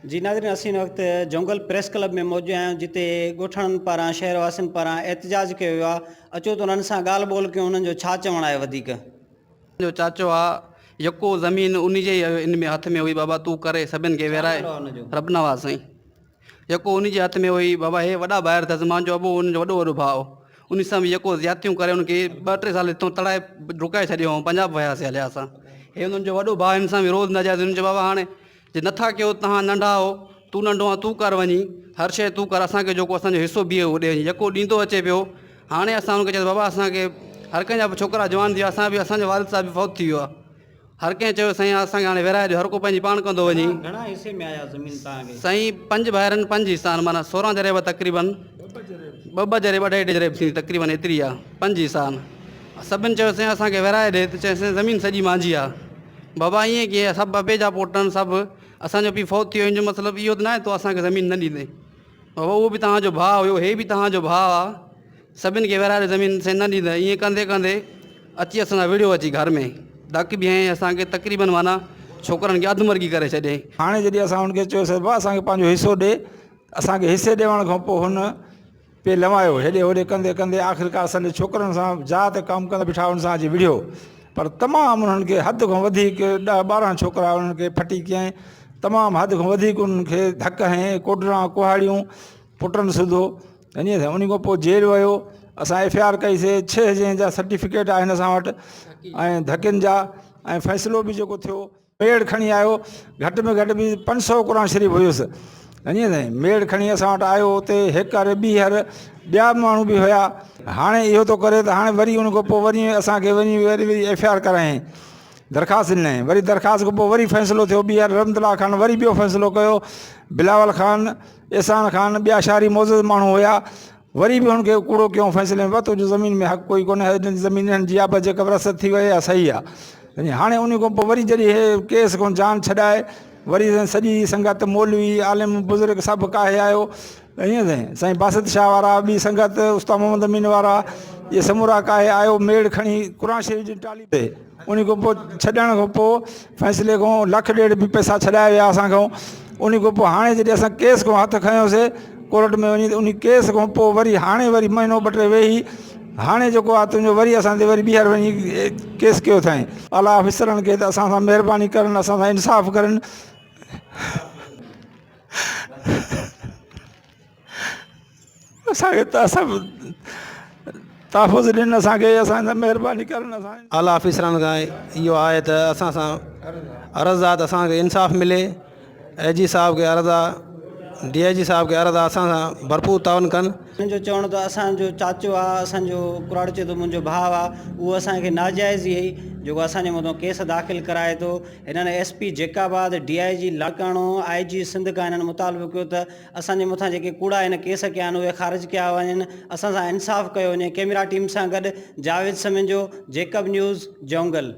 जी नाज़रीन, असीं हिन वक़्तु जंगल प्रेस क्लब में मौजूद आहियूं, जिते ॻोठणनि पारां शहरवासियुनि पारां एहतजाज कयो वियो आहे। अचो त उन्हनि सां ॻाल्हि ॿोल कयूं, उन्हनि जो छा चवणु आहे वधीक। जो चाचो आहे यको ज़मीन उन जे इन में हथ में हुई, बाबा तू करे सभिनि खे विराए रबनवा साईं। यको उन जे हथ में हुई, बाबा हे वॾा ॿाहिरि अथसि, मुंहिंजो अबो उनजो वॾो वॾो भाउ, उन सां बि यको ज़्यातियूं करे उनखे 2-3 साल हितां तड़ाए रुकाए छॾियो ऐं पंजाब वियासीं हलिया असां। हे उन्हनि जो वॾो भाउ, हिन सां बि रोज़ नाजाइज़। उन चयो बाबा हाणे जे नथा कयो, तव्हां नंढा हो, तू नंढो आहे, तू कर वञी, हर शइ तू कर, असांखे जेको असांजो हिसो बीहे उहो ॾे। यको ॾींदो अचे पियो। हाणे असां हुनखे चयो बाबा असांखे हर कंहिंजा बि छोकिरा जवान थी विया, असां बि असांजो वारिद साहिब बि फौत थी वियो आहे। हर कंहिं चयो साईं असांखे हाणे विराए ॾियो, हर को पंहिंजी पाण कंदो वञी। घणा हिसे में आया ज़मीन तव्हांखे? साईं 5 भाइरनि 5 हिसा आहिनि, माना 16 जरेब तक़रीबन 2 जरेब 2.5 जरेब थी तक़रीबन एतिरी आहे, 5 हिसा आहिनि। सभिनि चयो साईं असांखे विराए ॾे, त चयोसीं ज़मीन सॼी मुंहिंजी आहे। बाबा ईअं कीअं, सभु अबे जा पुट आहिनि, सभु असांजो पीउ फौत थी वियो, हिन जो मतिलबु इहो त न आहे तो असांखे ज़मीन न ॾींदे। बाबा उहो बि तव्हांजो भाउ हुयो, हे बि तव्हांजो भाउ आहे, सभिनि खे विराए ज़मीन से न ॾींदा। ईअं कंदे कंदे अची असांजा वीडियो अची घर में धक बि हईं असांखे, तक़रीबन माना छोकिरनि खे अधमर्गी करे छॾे। हाणे जॾहिं असां हुनखे चयोसीं भाउ असांखे पंहिंजो हिसो ॾे, असांखे हिसे ॾियण खां पोइ हुन पे लवायो, हेॾे होॾे कंदे कंदे आख़िरकार असांजे छोकिरनि सां जात कमु कंदा बीठा, हुन सां अची विढ़ियो। पर तमामु उन्हनि खे हद खां वधीक 10-12 छोकिरा उन्हनि खे फटी कयईं, तमामु हद खां वधीक उन्हनि खे धक हयईं, कोडरा कुहाड़ियूं पुटनि सिधो। ईअं थियो। उन खां पोइ जेल वियो। असां FIR कईसीं, 6 जा सर्टिफिकेट आहिनि असां वटि ऐं धकियुनि जा, ऐं फ़ैसिलो बि जेको थियो मेड़ खणी आयो, घटि में घटि बि 500 क़ुरान शरीफ़ हुयुसि। ईअं साईं मेड़ खणी असां वटि आयो, हुते 1 हर 2 हर ॿिया माण्हू बि हुया। हाणे इहो थो करे त हाणे वरी उन खां पोइ वरी असांखे वरी FIR करायईं, दरख़्वास्त ॾिनई। वरी दरख़्वास्त खां पोइ वरी फ़ैसिलो थियो। 2 हर रहमतुल्लाह ख़ान वरी ॿियो फ़ैसिलो कयो, बिलावल ख़ान, एहसान ख़ान, ॿिया शहरी मौजूद माण्हू हुया, वरी बि हुनखे कूड़ो कयूं फ़ैसिले में, तुंहिंजो ज़मीन में हक़ कोई कोन्हे, ज़मीन जी आब जेका रसद थी वई आहे सही आहे। हाणे उन खां पोइ वरी जॾहिं हे केस खां जान छॾाए, वरी सॼी संगत मौलवी आलिम बुज़ुर्ग सभु काहे आयो। ईअं साईं बासित शाह वारा, ॿी संगत उस्ताद मोहम्मद अमीन वारा, इहे समूरा काहे आयो मेड़ खणी क़ुरान शरीफ़ जी टाली ते। उन खां पोइ छॾण खां पोइ फ़ैसिले खां 1.5 लख बि पैसा छॾाया विया असांखां। उन खां पोइ हाणे जॾहिं असां केस खां हथु खयोंसीं कोर्ट में वञी, त उन केस खां पोइ वरी हाणे वरी महीनो 2-3 वेही, हाणे जेको आहे तुंहिंजो वरी असां ते वरी ॿीहर वञी केस कयो अथई। आला ऑफिसरनि खे त असां सां महिरबानी करनि, असां सां इंसाफ़ करनि। असांखे त सभु तहफ़ुज़ ॾियनि, असांखे असां सां महिरबानी करनि। असां आला ऑफिसरनि खां इहो आहे त असां सां अर्ज़ु आहे त असांखे इंसाफ़ मिले। AG साहब खे अर्ज़ु आहे, DIG साहब खे अर्ज़ु आहे, असां सां भरपूर ताउन कनि। मुंहिंजो चवणु त असांजो चाचो आहे, असांजो कुराड़ चए थो मुंहिंजो भाउ आहे, उहो असांखे नाजाइज़ ई जेको असांजे मथां केस दाख़िल कराए थो। हिननि SP जेकाबाद, DIG Larkana, IG Sindh खां हिननि मुतालबो कयो त असांजे मथां जेके कूड़ा हिन केस कया आहिनि उहे ख़ारिज कया वञनि, असां सां इंसाफ़ कयो वञे। कैमरा टीम सां गॾु जावेद समेंजो, जेकब न्यूज़, जंगल।